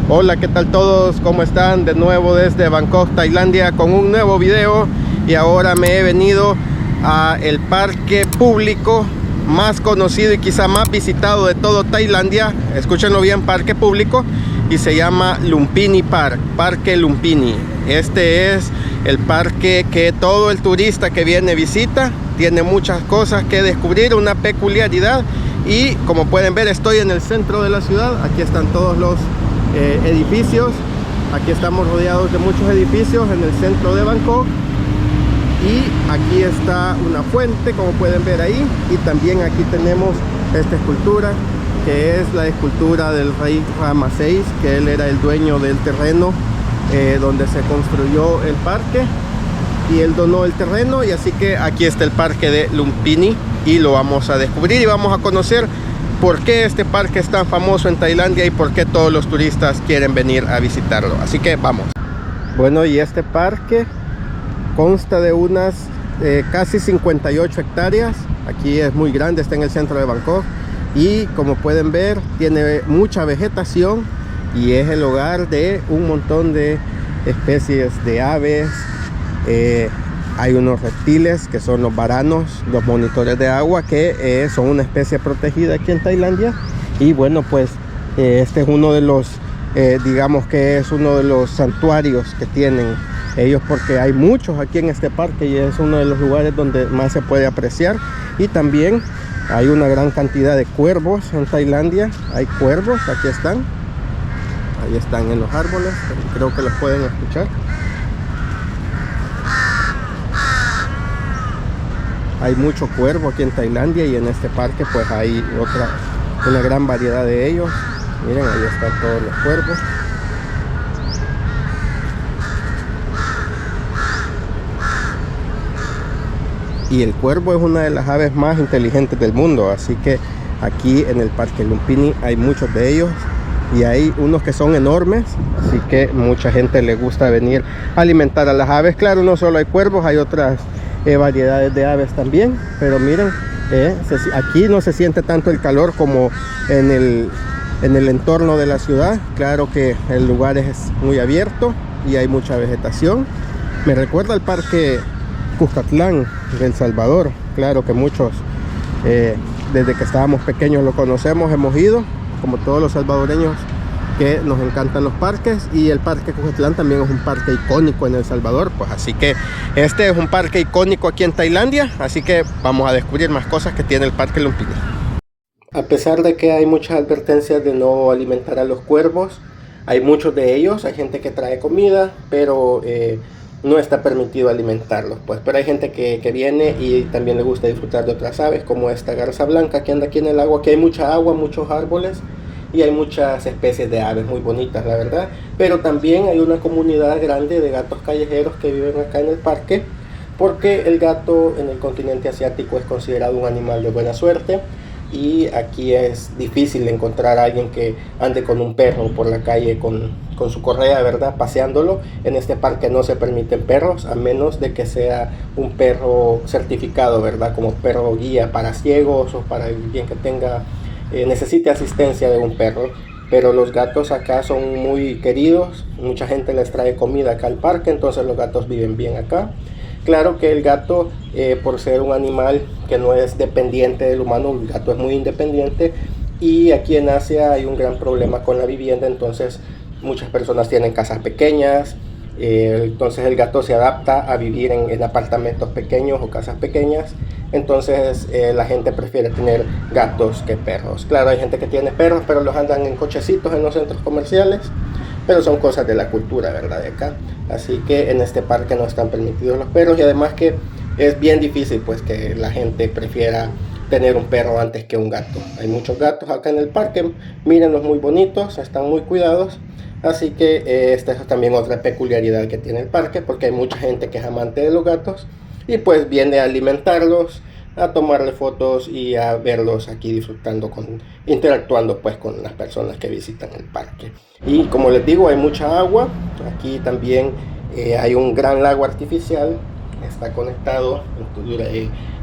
Hola, ¿qué tal todos? ¿Cómo están? De nuevo desde Bangkok, Tailandia, con un nuevo video. Y ahora me he venido a el parque público más conocido y quizá más visitado de todo Tailandia. Escúchenlo bien, parque público, y se llama Lumpini Park, Parque Lumpini. Este es el parque que todo el turista que viene visita. Tiene muchas cosas que descubrir, una peculiaridad. Y como pueden ver, estoy en el centro de la ciudad. Aquí están todos los edificios. Aquí estamos rodeados de muchos edificios en el centro de Bangkok. Y aquí está una fuente, como pueden ver ahí. Y también aquí tenemos esta escultura, que es la escultura del rey Rama VI, que él era el dueño del terreno donde se construyó el parque, y él donó el terreno. Y así que aquí está el parque de Lumpini y lo vamos a descubrir y vamos a conocer por qué este parque es tan famoso en Tailandia y por qué todos los turistas quieren venir a visitarlo. Así que vamos. Bueno, y este parque consta de unas casi 58 hectáreas. Aquí es muy grande, está en el centro de Bangkok. Y como pueden ver, tiene mucha vegetación y es el hogar de un montón de especies de aves. Hay unos reptiles que son los varanos, los monitores de agua, que son una especie protegida aquí en Tailandia. Y bueno, pues este es uno de los, digamos que es uno de los santuarios que tienen ellos, porque hay muchos aquí en este parque y es uno de los lugares donde más se puede apreciar. Y también hay una gran cantidad de cuervos en Tailandia. Hay cuervos, aquí están. Ahí están en los árboles, creo que los pueden escuchar. Hay mucho cuervo aquí en Tailandia, y en este parque pues hay una gran variedad de ellos. Miren, ahí están todos los cuervos. Y el cuervo es una de las aves más inteligentes del mundo, así que aquí en el parque Lumpini hay muchos de ellos. Y hay unos que son enormes, así que mucha gente le gusta venir a alimentar a las aves. Claro, no solo hay cuervos, hay otras variedades de aves también. Pero miren, aquí no se siente tanto el calor como en el entorno de la ciudad. Claro que el lugar es muy abierto y hay mucha vegetación. Me recuerda al parque Cuscatlán de El Salvador. Claro que muchos desde que estábamos pequeños lo conocemos, hemos ido, como todos los salvadoreños que nos encantan los parques. Y el parque Cuscatlán también es un parque icónico en El Salvador, pues así que este es un parque icónico aquí en Tailandia. Así que vamos a descubrir más cosas que tiene el parque Lumpini. A pesar de que hay muchas advertencias de no alimentar a los cuervos, hay muchos de ellos, hay gente que trae comida, pero no está permitido alimentarlos, pues. Pero hay gente que viene y también le gusta disfrutar de otras aves, como esta garza blanca que anda aquí en el agua. Aquí hay mucha agua, muchos árboles y hay muchas especies de aves muy bonitas, la verdad. Pero también hay una comunidad grande de gatos callejeros que viven acá en el parque, porque el gato en el continente asiático es considerado un animal de buena suerte. Y aquí es difícil encontrar a alguien que ande con un perro por la calle con su correa, ¿verdad?, paseándolo. En este parque no se permiten perros, a menos de que sea un perro certificado, ¿verdad?, como perro guía para ciegos o para alguien que necesite asistencia de un perro. Pero los gatos acá son muy queridos, mucha gente les trae comida acá al parque, entonces los gatos viven bien acá. Claro que el gato, por ser un animal que no es dependiente del humano, el gato es muy independiente. Y aquí en Asia hay un gran problema con la vivienda, entonces muchas personas tienen casas pequeñas. Entonces el gato se adapta a vivir en apartamentos pequeños o casas pequeñas. Entonces la gente prefiere tener gatos que perros. Claro, hay gente que tiene perros, pero los andan en cochecitos en los centros comerciales. Pero son cosas de la cultura, ¿verdad?, de acá. Así que en este parque no están permitidos los perros. Y además que es bien difícil pues que la gente prefiera tener un perro antes que un gato. Hay muchos gatos acá en el parque, mírenlos, muy bonitos, están muy cuidados. Así que esta es también otra peculiaridad que tiene el parque, porque hay mucha gente que es amante de los gatos y pues viene a alimentarlos, a tomarle fotos y a verlos aquí disfrutando, interactuando pues con las personas que visitan el parque. Y como les digo, hay mucha agua. Aquí también hay un gran lago artificial, está conectado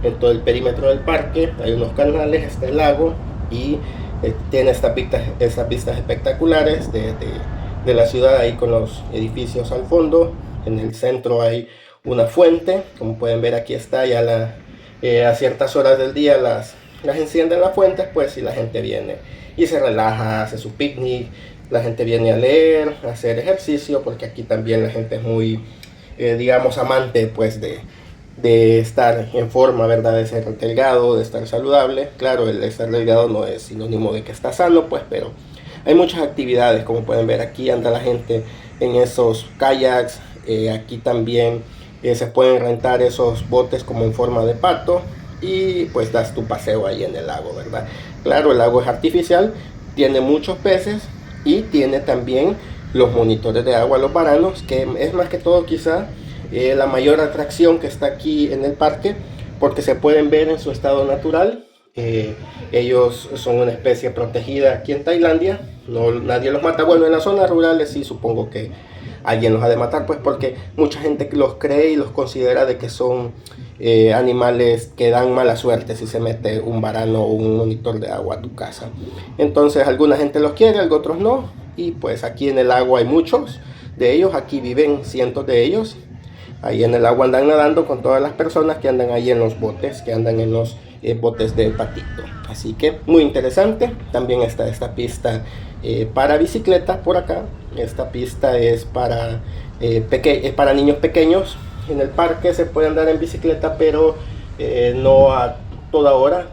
en todo el perímetro del parque. Hay unos canales, el lago, y tiene estas vistas espectaculares de la ciudad, ahí con los edificios al fondo. En el centro hay una fuente, como pueden ver aquí está, ya a ciertas horas del día las encienden las fuentes, pues, y la gente viene y se relaja, hace su picnic, la gente viene a leer, a hacer ejercicio, porque aquí también la gente es muy, digamos, amante, pues, de estar en forma, ¿verdad? De ser delgado, de estar saludable. Claro, el estar delgado no es sinónimo de que está sano, pues, pero hay muchas actividades, como pueden ver aquí anda la gente en esos kayaks, aquí también se pueden rentar esos botes como en forma de pato y pues das tu paseo ahí en el lago, ¿verdad? Claro, el lago es artificial, tiene muchos peces y tiene también los monitores de agua, los varanos, que es más que todo quizá la mayor atracción que está aquí en el parque, porque se pueden ver en su estado natural. Ellos son una especie protegida aquí en Tailandia, no, nadie los mata. Bueno, en las zonas rurales sí, supongo que alguien los ha de matar, pues porque mucha gente los cree y los considera de que son animales que dan mala suerte si se mete un varano o un monitor de agua a tu casa. Entonces alguna gente los quiere, otros no, y pues aquí en el agua hay muchos de ellos, aquí viven cientos de ellos. Ahí en el agua andan nadando con todas las personas que andan ahí en los botes, que andan en los botes de patito. Así que muy interesante. También está esta pista para bicicleta por acá. Esta pista es para niños pequeños. En el parque se puede andar en bicicleta, pero no a toda hora.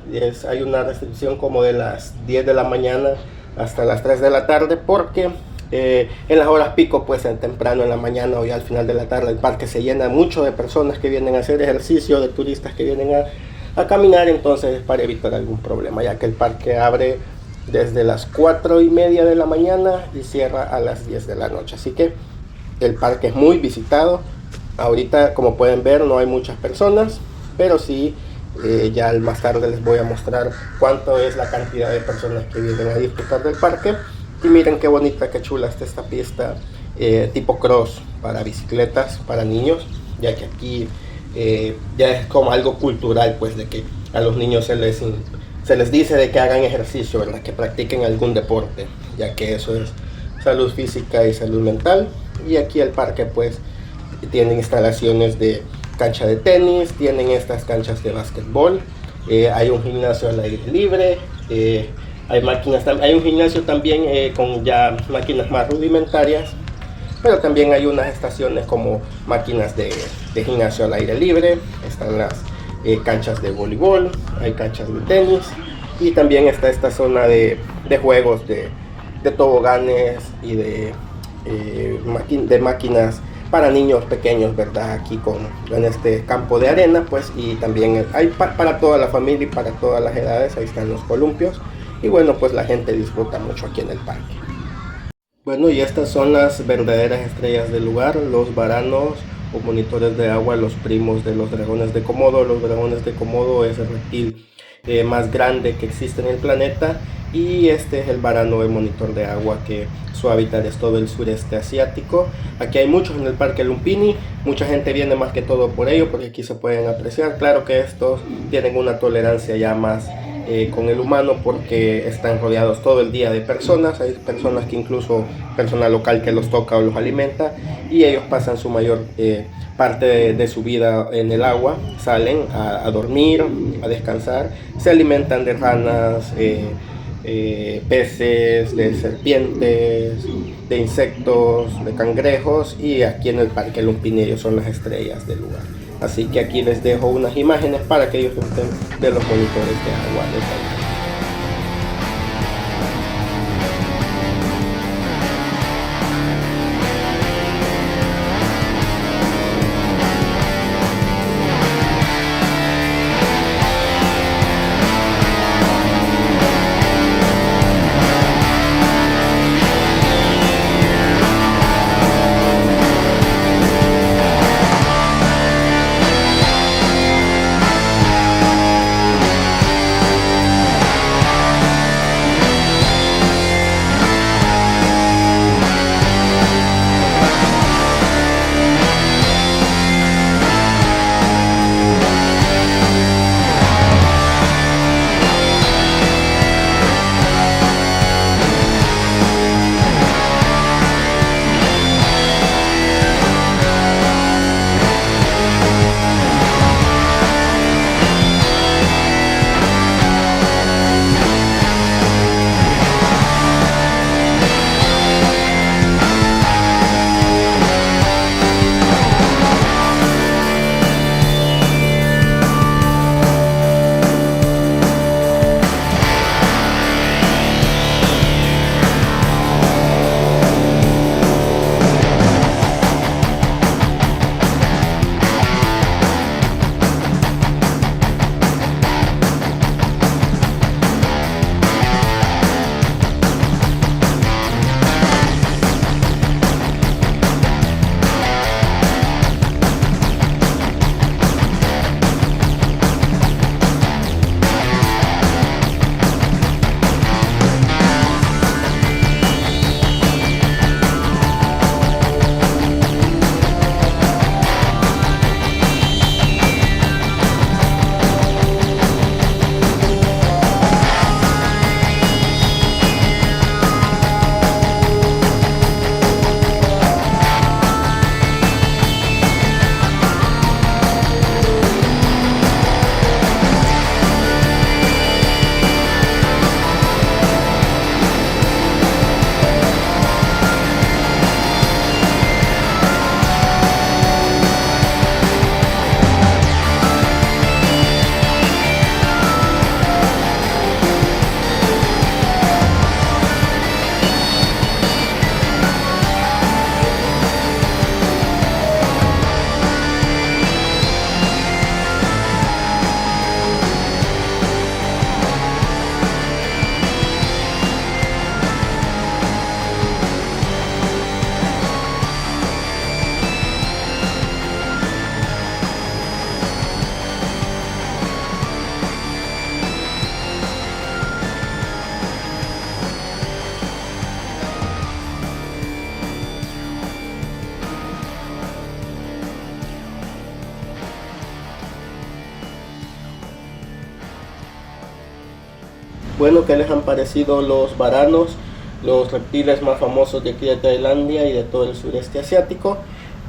Hay una restricción como de las 10 de la mañana hasta las 3 de la tarde, porque en las horas pico, pues en temprano en la mañana o ya al final de la tarde, el parque se llena mucho de personas que vienen a hacer ejercicio, de turistas que vienen a caminar. Entonces, para evitar algún problema, ya que el parque abre desde las 4:30 de la mañana y cierra a las 10 de la noche, así que el parque es muy visitado. Ahorita, como pueden ver, no hay muchas personas, pero sí, ya más tarde les voy a mostrar cuánto es la cantidad de personas que vienen a disfrutar del parque. Y miren qué bonita, qué chula está esta pista tipo cross para bicicletas, para niños, ya que aquí ya es como algo cultural, pues, de que a los niños se les dice de que hagan ejercicio, ¿verdad? Que practiquen algún deporte, ya que eso es salud física y salud mental. Y aquí el parque, pues, tiene instalaciones de cancha de tenis, tienen estas canchas de básquetbol, hay un gimnasio al aire libre, hay máquinas, hay un gimnasio también con ya máquinas más rudimentarias, pero también hay unas estaciones como máquinas de gimnasio al aire libre. Están las canchas de voleibol, hay canchas de tenis y también está esta zona de juegos de toboganes y de máquinas para niños pequeños, ¿verdad? Aquí en este campo de arena, pues, y también hay para toda la familia y para todas las edades. Ahí están los columpios y bueno, pues la gente disfruta mucho aquí en el parque. Bueno, y estas son las verdaderas estrellas del lugar, los varanos o monitores de agua, los primos de los dragones de Komodo. Los dragones de Komodo es el reptil más grande que existe en el planeta, y este es el varano de monitor de agua, que su hábitat es todo el sureste asiático. Aquí hay muchos en el Parque Lumpini, mucha gente viene más que todo por ello, porque aquí se pueden apreciar. Claro que estos tienen una tolerancia ya más con el humano, porque están rodeados todo el día de personas. Hay personas que incluso personal local que los toca o los alimenta, y ellos pasan su mayor parte de su vida en el agua. Salen a dormir, a descansar, se alimentan de ranas, peces, de serpientes, de insectos, de cangrejos, y aquí en el Parque Lumpini ellos son las estrellas del lugar. Así que aquí les dejo unas imágenes para que ellos disfruten de los monitores de agua de Tailandia. Bueno, ¿qué les han parecido los varanos, los reptiles más famosos de aquí de Tailandia y de todo el sureste asiático?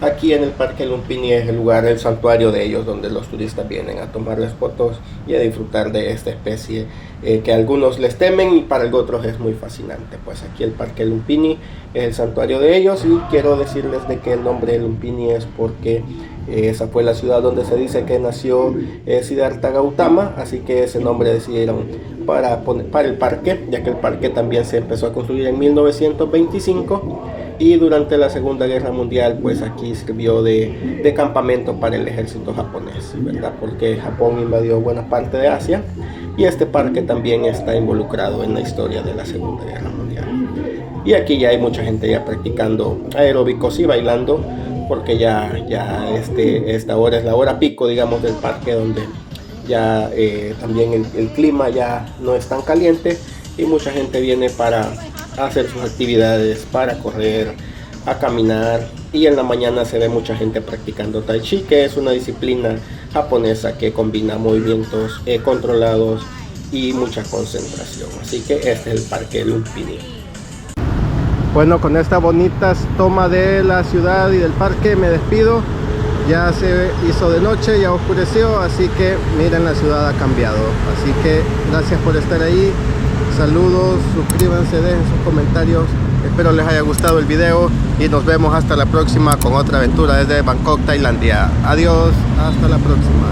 Aquí en el Parque Lumpini es el lugar, el santuario de ellos, donde los turistas vienen a tomarles fotos y a disfrutar de esta especie que a algunos les temen y para otros es muy fascinante. Pues aquí el Parque Lumpini es el santuario de ellos, y quiero decirles de que el nombre de Lumpini es porque esa fue la ciudad donde se dice que nació Siddhartha Gautama, así que ese nombre decidieron para el parque, ya que el parque también se empezó a construir en 1925. Y durante la Segunda Guerra Mundial, pues aquí sirvió de campamento para el ejército japonés, ¿verdad? Porque Japón invadió buena parte de Asia, y este parque también está involucrado en la historia de la Segunda Guerra Mundial. Y aquí ya hay mucha gente ya practicando aeróbicos y bailando, porque esta hora es la hora pico, digamos, del parque, donde ya también el clima ya no es tan caliente y mucha gente viene para hacer sus actividades, para correr, a caminar, y en la mañana se ve mucha gente practicando Tai Chi, que es una disciplina japonesa que combina movimientos controlados y mucha concentración. Así que este es el Parque Lumpini. Bueno, con esta bonita toma de la ciudad y del parque me despido. Ya se hizo de noche, ya oscureció, así que miren, la ciudad ha cambiado. Así que gracias por estar ahí. Saludos, suscríbanse, dejen sus comentarios. Espero les haya gustado el video y nos vemos hasta la próxima con otra aventura desde Bangkok, Tailandia. Adiós, hasta la próxima.